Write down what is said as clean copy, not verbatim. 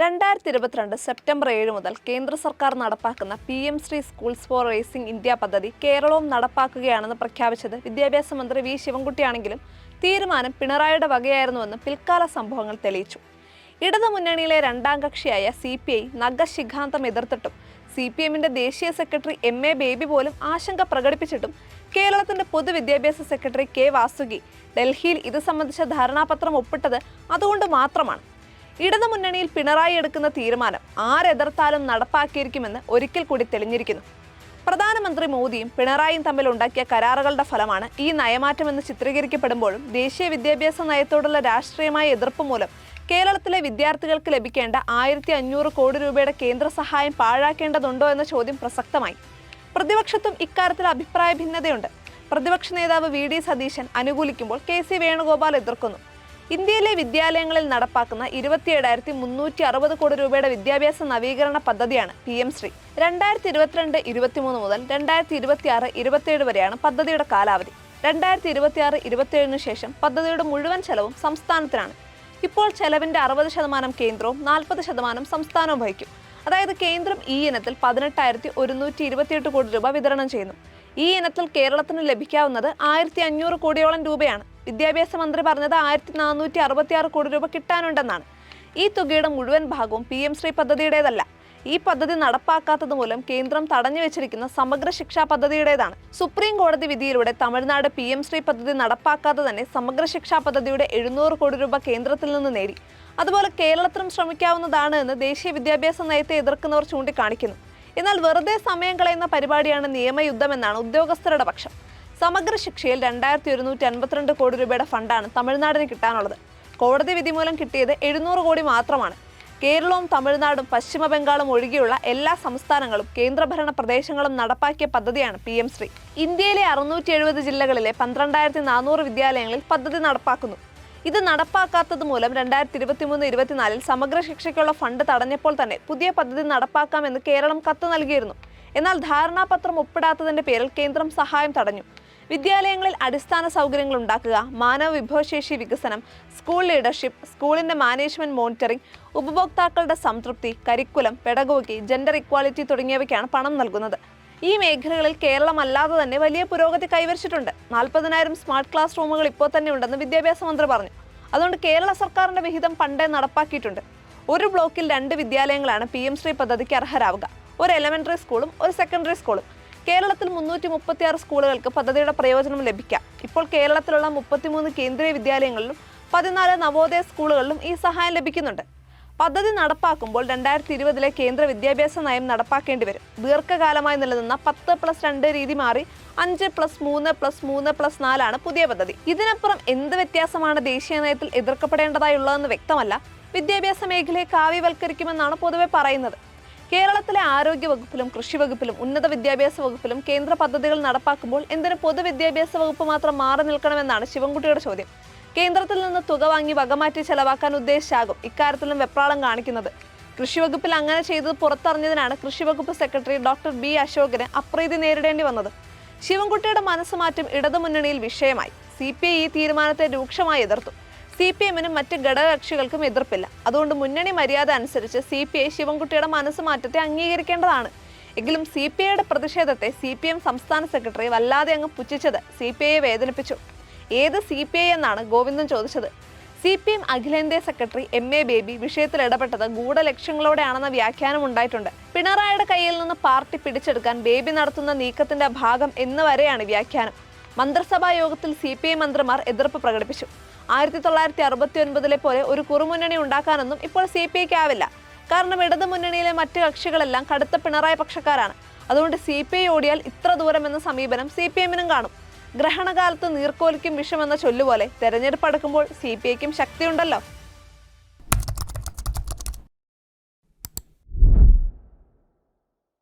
2022 September 7 മുതൽ കേന്ദ്ര സർക്കാർ നടപ്പാക്കുന്ന PM Shri schools for rising India പദ്ധതി കേരളവും നടപ്പാക്കുകയാണെന്ന് പ്രഖ്യാപിച്ചത് വിദ്യാഭ്യാസ മന്ത്രി വി ശിവൻകുട്ടിയാണെങ്കിലും തീരുമാനം പിണറായിയുടെ വകയായിരുന്നുവെന്ന് പിൽക്കാല സംഭവങ്ങൾ തെളിയിച്ചു. ഇടതുമുന്നണിയിലെ രണ്ടാം കക്ഷിയായ CPI നഖശിഖാന്തം എതിർത്തിട്ടും CPMന്റെ ദേശീയ സെക്രട്ടറി MA ബേബി പോലും ആശങ്ക പ്രകടിപ്പിച്ചിട്ടും കേരളത്തിന്റെ പൊതുവിദ്യാഭ്യാസ സെക്രട്ടറി K വാസുകി ഡൽഹിയിൽ ഇത് സംബന്ധിച്ച ധാരണാപത്രം ഒപ്പിട്ടത് അതുകൊണ്ട് മാത്രമാണ്. ഇടതുമുന്നണിയിൽ പിണറായി എടുക്കുന്ന തീരുമാനം ആരെതിർത്താലും നടപ്പാക്കിയിരിക്കുമെന്ന് ഒരിക്കൽ കൂടി തെളിഞ്ഞിരിക്കുന്നു. പ്രധാനമന്ത്രി മോദിയും പിണറായിയും തമ്മിൽ ഉണ്ടാക്കിയ കരാറുകളുടെ ഫലമാണ് ഈ നയമാറ്റമെന്ന് ചിത്രീകരിക്കപ്പെടുമ്പോഴും ദേശീയ വിദ്യാഭ്യാസ നയത്തോടുള്ള രാഷ്ട്രീയമായ എതിർപ്പ് മൂലം കേരളത്തിലെ വിദ്യാർത്ഥികൾക്ക് ലഭിക്കേണ്ട 1500 കോടി രൂപയുടെ കേന്ദ്ര സഹായം പാഴാക്കേണ്ടതുണ്ടോ എന്ന ചോദ്യം പ്രസക്തമായി. പ്രതിപക്ഷത്തും ഇക്കാര്യത്തിൽ അഭിപ്രായ ഭിന്നതയുണ്ട്. പ്രതിപക്ഷ നേതാവ് VD സതീശൻ അനുകൂലിക്കുമ്പോൾ KC വേണുഗോപാൽ എതിർക്കുന്നു. ഇന്ത്യയിലെ വിദ്യാലയങ്ങളിൽ നടപ്പാക്കുന്ന 27,360 കോടി രൂപയുടെ വിദ്യാഭ്യാസ നവീകരണ പദ്ധതിയാണ് PM ശ്രീ. 2022-23 മുതൽ 2026-27 വരെയാണ് പദ്ധതിയുടെ കാലാവധി. 2026-27 ശേഷം പദ്ധതിയുടെ മുഴുവൻ ചെലവും സംസ്ഥാനത്തിനാണ്. ഇപ്പോൾ ചെലവിന്റെ 60% കേന്ദ്രവും 40% സംസ്ഥാനവും വഹിക്കും. അതായത് കേന്ദ്രം ഈ ഇനത്തിൽ 18,128 കോടി രൂപ വിതരണം ചെയ്യുന്നു. ഈ ഇനത്തിൽ കേരളത്തിന് ലഭിക്കാവുന്നത് 1,500 കോടിയോളം രൂപയാണ്. വിദ്യാഭ്യാസ മന്ത്രി പറഞ്ഞത് 1,466 കോടി രൂപ കിട്ടാനുണ്ടെന്നാണ്. ഈ തുകയുടെ മുഴുവൻ ഭാഗവും PM ശ്രീ പദ്ധതിയുടേതല്ല. ഈ പദ്ധതി നടപ്പാക്കാത്തത് മൂലം കേന്ദ്രം തടഞ്ഞു വെച്ചിരിക്കുന്ന സമഗ്ര ശിക്ഷാ പദ്ധതിയുടേതാണ്. സുപ്രീം കോടതി വിധിയിലൂടെ തമിഴ്നാട് PM ശ്രീ പദ്ധതി നടപ്പാക്കാതെ തന്നെ സമഗ്ര ശിക്ഷാ പദ്ധതിയുടെ 700 കോടി രൂപ കേന്ദ്രത്തിൽ നിന്ന് നേടി. അതുപോലെ കേരളത്തിലും ശ്രമിക്കാവുന്നതാണ് എന്ന് ദേശീയ വിദ്യാഭ്യാസ നയത്തെ എതിർക്കുന്നവർ ചൂണ്ടിക്കാണിക്കുന്നു. എന്നാൽ വെറുതെ സമയം കളയുന്ന പരിപാടിയാണ് നിയമയുദ്ധമെന്നാണ് ഉദ്യോഗസ്ഥരുടെ പക്ഷം. സമഗ്ര ശിക്ഷയിൽ 2,152 കോടി രൂപയുടെ ഫണ്ടാണ് തമിഴ്നാടിന് കിട്ടാനുള്ളത്. കോടതി വിധി മൂലം കിട്ടിയത് 700 കോടി മാത്രമാണ്. കേരളവും തമിഴ്നാടും പശ്ചിമ ബംഗാളും ഒഴികെയുള്ള എല്ലാ സംസ്ഥാനങ്ങളും കേന്ദ്രഭരണ പ്രദേശങ്ങളും നടപ്പാക്കിയ പദ്ധതിയാണ് PM ശ്രീ. ഇന്ത്യയിലെ 670 ജില്ലകളിലെ 12,400 വിദ്യാലയങ്ങളിൽ പദ്ധതി നടപ്പാക്കുന്നു. ഇത് നടപ്പാക്കാത്തത് മൂലം 2023-24 സമഗ്ര ശിക്ഷയ്ക്കുള്ള ഫണ്ട് തടഞ്ഞപ്പോൾ തന്നെ പുതിയ പദ്ധതി നടപ്പാക്കാമെന്ന് കേരളം കത്ത് നൽകിയിരുന്നു. എന്നാൽ ധാരണാപത്രം ഒപ്പിടാത്തതിന്റെ പേരിൽ കേന്ദ്രം സഹായം തടഞ്ഞു. വിദ്യാലയങ്ങളിൽ അടിസ്ഥാന സൗകര്യങ്ങൾ ഉണ്ടാക്കുക, മാനവ വിഭവശേഷി വികസനം, സ്കൂൾ ലീഡർഷിപ്പ്, സ്കൂളിന്റെ മാനേജ്മെന്റ് മോണിറ്ററിംഗ്, ഉപഭോക്താക്കളുടെ സംതൃപ്തി, കരിക്കുലം, പെഡഗോഗി, ജെൻഡർ ഇക്വാലിറ്റി തുടങ്ങിയവയ്ക്കാണ് പണം നൽകുന്നത്. ഈ മേഖലകളിൽ കേരളം അല്ലാതെ തന്നെ വലിയ പുരോഗതി കൈവരിച്ചിട്ടുണ്ട്. 40,000 സ്മാർട്ട് ക്ലാസ് റൂമുകൾ ഇപ്പോൾ തന്നെ ഉണ്ടെന്ന് വിദ്യാഭ്യാസ മന്ത്രി പറഞ്ഞു. അതുകൊണ്ട് കേരള സർക്കാരിന്റെ വിഹിതം പണ്ടേ നടപ്പാക്കിയിട്ടുണ്ട്. ഒരു ബ്ലോക്കിൽ 2 വിദ്യാലയങ്ങളാണ് PM ശ്രീ പദ്ധതിക്ക് അർഹരാവുക. ഒരു എലിമെന്ററി സ്കൂളും ഒരു സെക്കൻഡറി സ്കൂളും. കേരളത്തിൽ 336 സ്കൂളുകൾക്ക് പദ്ധതിയുടെ പ്രയോജനം ലഭിക്കാം. ഇപ്പോൾ കേരളത്തിലുള്ള 33 കേന്ദ്രീയ വിദ്യാലയങ്ങളിലും 14 നവോദയ സ്കൂളുകളിലും ഈ സഹായം ലഭിക്കുന്നുണ്ട്. പദ്ധതി നടപ്പാക്കുമ്പോൾ 2020 കേന്ദ്ര വിദ്യാഭ്യാസ നയം നടപ്പാക്കേണ്ടി വരും. ദീർഘകാലമായി നിലനിന്ന 10+2 രീതി മാറി 5+3+3+4 ആണ് പുതിയ പദ്ധതി. ഇതിനപ്പുറം എന്ത് വ്യത്യാസമാണ് ദേശീയ നയത്തിൽ എതിർക്കപ്പെടേണ്ടതായുള്ളതെന്ന് വ്യക്തമല്ല. വിദ്യാഭ്യാസ മേഖലയെ കാവ്യവൽക്കരിക്കുമെന്നാണ് പൊതുവെ പറയുന്നത്. കേരളത്തിലെ ആരോഗ്യ വകുപ്പിലും കൃഷി വകുപ്പിലും ഉന്നത വിദ്യാഭ്യാസ വകുപ്പിലും കേന്ദ്ര പദ്ധതികൾ നടപ്പാക്കുമ്പോൾ എന്തിന് പൊതുവിദ്യാഭ്യാസ വകുപ്പ് മാത്രം മാറി നിൽക്കണമെന്നാണ് ശിവൻകുട്ടിയുടെ ചോദ്യം. കേന്ദ്രത്തിൽ നിന്ന് തുക വാങ്ങി വകമാറ്റി ചെലവാക്കാൻ ഉദ്ദേശിച്ചാകും ഇക്കാര്യത്തിലും വെപ്രാളം കാണിക്കുന്നത്. കൃഷി വകുപ്പിൽ അങ്ങനെ ചെയ്തത് പുറത്തറിഞ്ഞതിനാണ് കൃഷി വകുപ്പ് സെക്രട്ടറി Dr. B. അശോകന് അപ്രീതി നേരിടേണ്ടി വന്നത്. ശിവൻകുട്ടിയുടെ മനസ്സുമാറ്റം ഇടതുമുന്നണിയിൽ വിഷയമായി. CPI ഈ തീരുമാനത്തെ രൂക്ഷമായി എതിർത്തു. CPMനും മറ്റ് ഘടകകക്ഷികൾക്കും എതിർപ്പില്ല. അതുകൊണ്ട് മുന്നണി മര്യാദ അനുസരിച്ച് CPI ശിവൻകുട്ടിയുടെ മനസ്സുമാറ്റത്തെ അംഗീകരിക്കേണ്ടതാണ്. എങ്കിലും CPIയുടെ പ്രതിഷേധത്തെ CPM സംസ്ഥാന സെക്രട്ടറി വല്ലാതെ അങ്ങ് പുച്ഛിച്ചത് CPIയെ വേദനിപ്പിച്ചു. ഏത് CPI എന്നാണ് ഗോവിന്ദൻ ചോദിച്ചത്. CPM അഖിലേന്ത്യാ സെക്രട്ടറി MA ബേബി വിഷയത്തിൽ ഇടപെട്ടത് ഗൂഢലക്ഷ്യങ്ങളോടെയാണെന്ന വ്യാഖ്യാനം ഉണ്ടായിട്ടുണ്ട്. പിണറായിയുടെ കയ്യിൽ നിന്ന് പാർട്ടി പിടിച്ചെടുക്കാൻ ബേബി നടത്തുന്ന നീക്കത്തിന്റെ ഭാഗം എന്ന് വരെയാണ് വ്യാഖ്യാനം. മന്ത്രിസഭാ യോഗത്തിൽ CPI മന്ത്രിമാർ എതിർപ്പ് പ്രകടിപ്പിച്ചു. 1969 പോലെ ഒരു കുറുമുന്നണി ഉണ്ടാക്കാനൊന്നും ഇപ്പോൾ CPIക്ക് ആവില്ല. കാരണം ഇടതുമുന്നണിയിലെ മറ്റ് കക്ഷികളെല്ലാം കടുത്ത പിണറായി പക്ഷക്കാരാണ്. അതുകൊണ്ട് CPI ഓടിയാൽ ഇത്ര ദൂരം എന്ന സമീപനം CPMനും കാണും. ഗ്രഹണകാലത്ത് നീർക്കോലിക്കും വിഷമെന്ന ചൊല്ലുപോലെ തെരഞ്ഞെടുപ്പ് അടുക്കുമ്പോൾ CPIക്കും ശക്തിയുണ്ടല്ലോ.